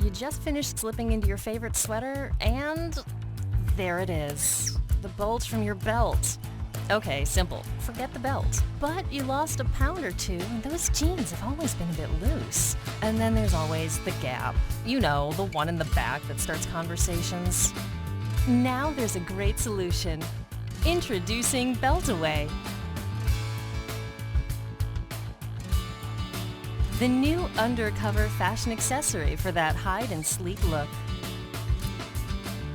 You just finished slipping into your favorite sweater, and there it is. The bulge from your belt. Okay, simple. Forget the belt. But you lost a pound or two, and those jeans have always been a bit loose. And then there's always the gap. You know, the one in the back that starts conversations. Now there's a great solution. Introducing Beltaway. The new undercover fashion accessory for that hide and sleek look.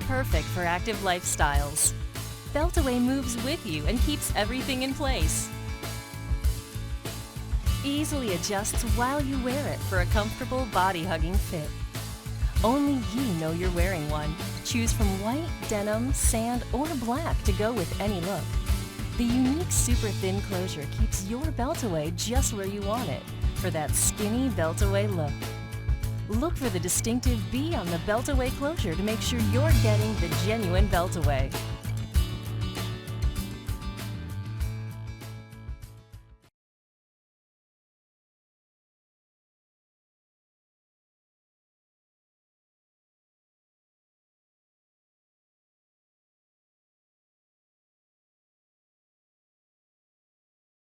Perfect for active lifestyles. Beltaway moves with you and keeps everything in place. Easily adjusts while you wear it for a comfortable body-hugging fit. Only you know you're wearing one. Choose from white, denim, sand, or black to go with any look. The unique super thin closure keeps your Beltaway just where you want it for that skinny Beltaway look. Look for the distinctive B on the Beltaway closure to make sure you're getting the genuine Beltaway.